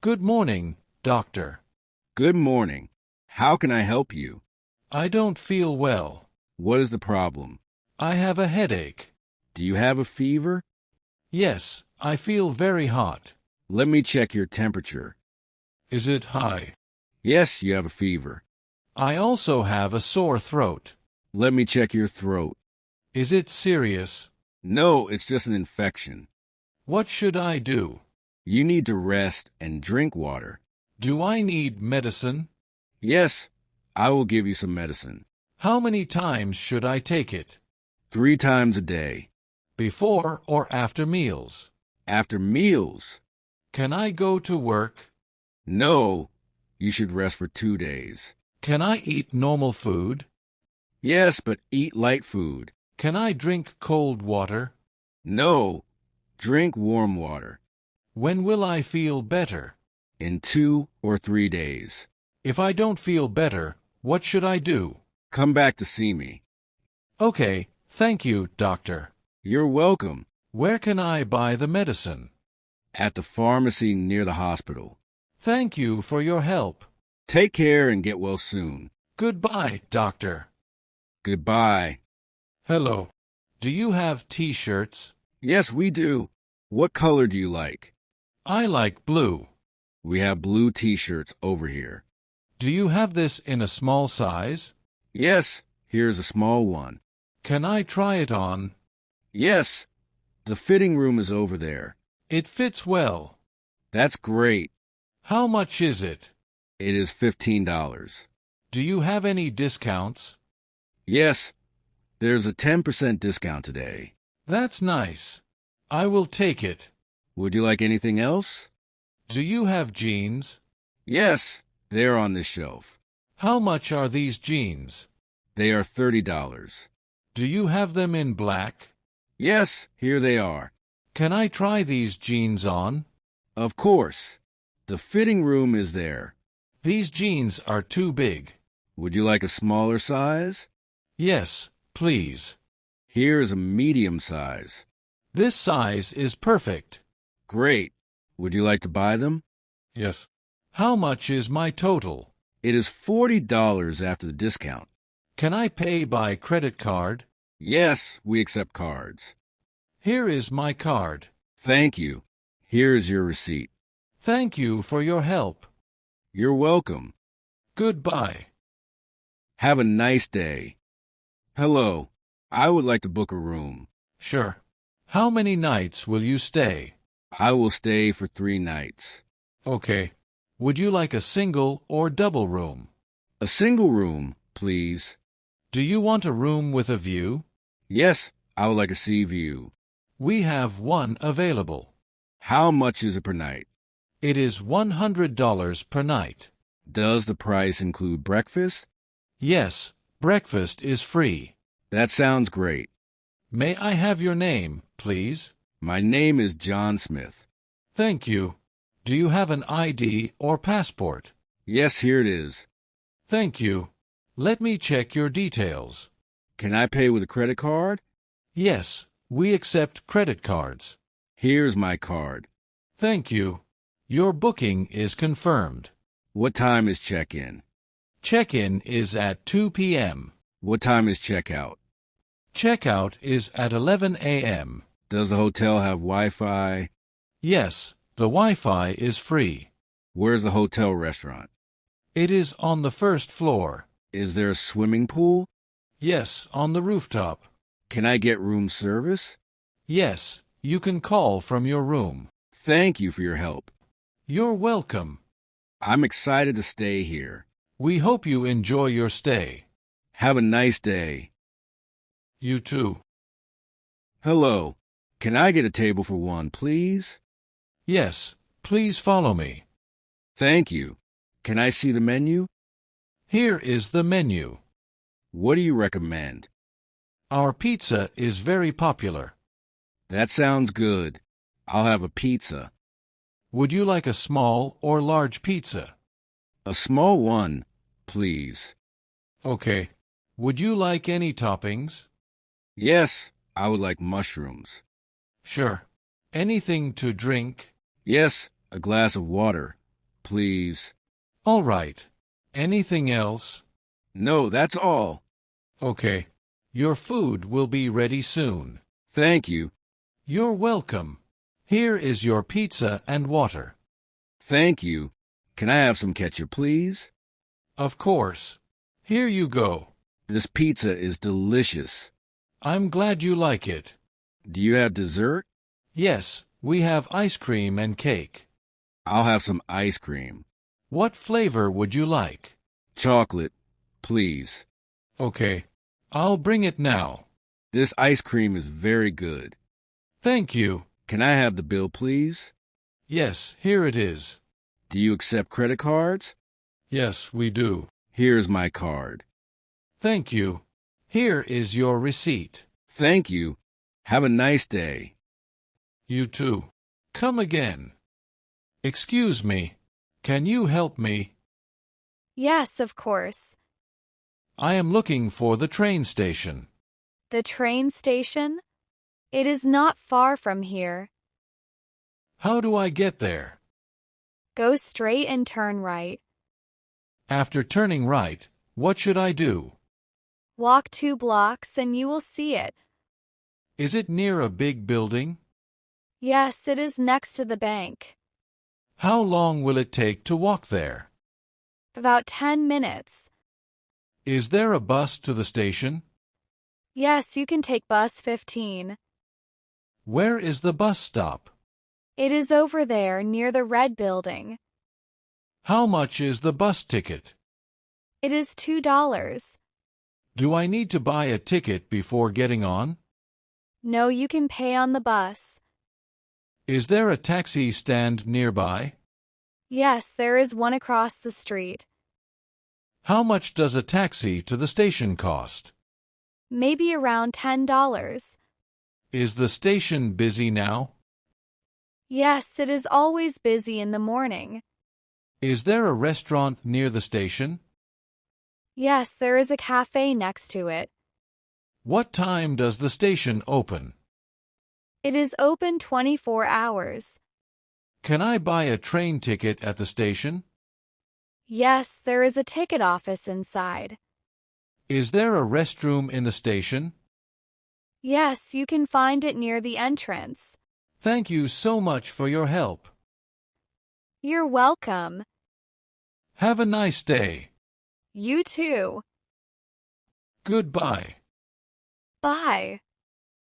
Good morning, doctor. Good morning. How can I help you? I don't feel well. What is the problem? I have a headache. Do you have a fever? Yes, I feel very hot. Let me check your temperature. Is it high? Yes, you have a fever. I also have a sore throat. Let me check your throat. Is it serious? No, it's just an infection. What should I do? You need to rest and drink water. Do I need medicine? Yes, I will give you some medicine. How many times should I take it? 3 times a day. Before or after meals? After meals. Can I go to work? No, you should rest for 2 days. Can I eat normal food? Yes, but eat light food. Can I drink cold water? No, drink warm water. When will I feel better? In 2 or 3 days. If I don't feel better, what should I do? Come back to see me. Okay, thank you, doctor. You're welcome. Where can I buy the medicine? At the pharmacy near the hospital. Thank you for your help. Take care and get well soon. Goodbye, doctor. Goodbye. Hello. Do you have t-shirts? Yes, we do. What color do you like? I like blue. We have blue t-shirts over here. Do you have this in a small size? Yes, here's a small one. Can I try it on? Yes, the fitting room is over there. It fits well. That's great. How much is it? It is $15. Do you have any discounts? Yes, there's a 10% discount today. That's nice. I will take it. Would you like anything else? Do you have jeans? Yes, they're on this shelf. How much are these jeans? They are $30. Do you have them in black? Yes, here they are. Can I try these jeans on? Of course. The fitting room is there. These jeans are too big. Would you like a smaller size? Yes, please. Here is a medium size. This size is perfect. Great. Would you like to buy them? Yes. How much is my total? It is $40 after the discount. Can I pay by credit card? Yes, we accept cards. Here is my card. Thank you. Here is your receipt. Thank you for your help. You're welcome. Goodbye. Have a nice day. Hello. I would like to book a room. Sure. How many nights will you stay? I will stay for 3 nights. Okay. Would you like a single or double room? A single room, please. Do you want a room with a view? Yes, I would like a sea view. We have one available. How much is it per night? It is $100 per night. Does the price include breakfast? Yes, breakfast is free. That sounds great. May I have your name, please? My name is John Smith. Thank you. Do you have an ID or passport? Yes, here it is. Thank you. Let me check your details. Can I pay with a credit card? Yes, we accept credit cards. Here's my card. Thank you. Your booking is confirmed. What time is check-in? Check-in is at 2 p.m. What time is check-out? Check-out is at 11 a.m. Does the hotel have Wi-Fi? Yes, the Wi-Fi is free. Where's the hotel restaurant? It is on the first floor. Is there a swimming pool? Yes, on the rooftop. Can I get room service? Yes, you can call from your room. Thank you for your help. You're welcome. I'm excited to stay here. We hope you enjoy your stay. Have a nice day. You too. Hello. Can I get a table for 1, please? Yes, please follow me. Thank you. Can I see the menu? Here is the menu. What do you recommend? Our pizza is very popular. That sounds good. I'll have a pizza. Would you like a small or large pizza? A small one, please. Okay. Would you like any toppings? Yes, I would like mushrooms. Sure. Anything to drink? Yes, a glass of water, please. All right. Anything else? No, that's all. Okay. Your food will be ready soon. Thank you. You're welcome. Here is your pizza and water. Thank you. Can I have some ketchup, please? Of course. Here you go. This pizza is delicious. I'm glad you like it. Do you have dessert? Yes, we have ice cream and cake. I'll have some ice cream. What flavor would you like? Chocolate, please. Okay. I'll bring it now. This ice cream is very good. Thank you. Can I have the bill, please? Yes, here it is. Do you accept credit cards? Yes, we do. Here's my card. Thank you. Here is your receipt. Thank you. Have a nice day. You too. Come again. Excuse me. Can you help me? Yes, of course. I am looking for the train station. The train station? It is not far from here. How do I get there? Go straight and turn right. After turning right, what should I do? Walk 2 blocks and you will see it. Is it near a big building? Yes, it is next to the bank. How long will it take to walk there? About 10 minutes. Is there a bus to the station? Yes, you can take bus 15. Where is the bus stop? It is over there near the red building. How much is the bus ticket? It is $2. Do I need to buy a ticket before getting on? No, you can pay on the bus. Is there a taxi stand nearby? Yes, there is one across the street. How much does a taxi to the station cost? Maybe around $10. Is the station busy now? Yes, it is always busy in the morning. Is there a restaurant near the station? Yes, there is a cafe next to it. What time does the station open? It is open 24 hours. Can I buy a train ticket at the station? Yes, there is a ticket office inside. Is there a restroom in the station? Yes, you can find it near the entrance. Thank you so much for your help. You're welcome. Have a nice day. You too. Goodbye. Bye.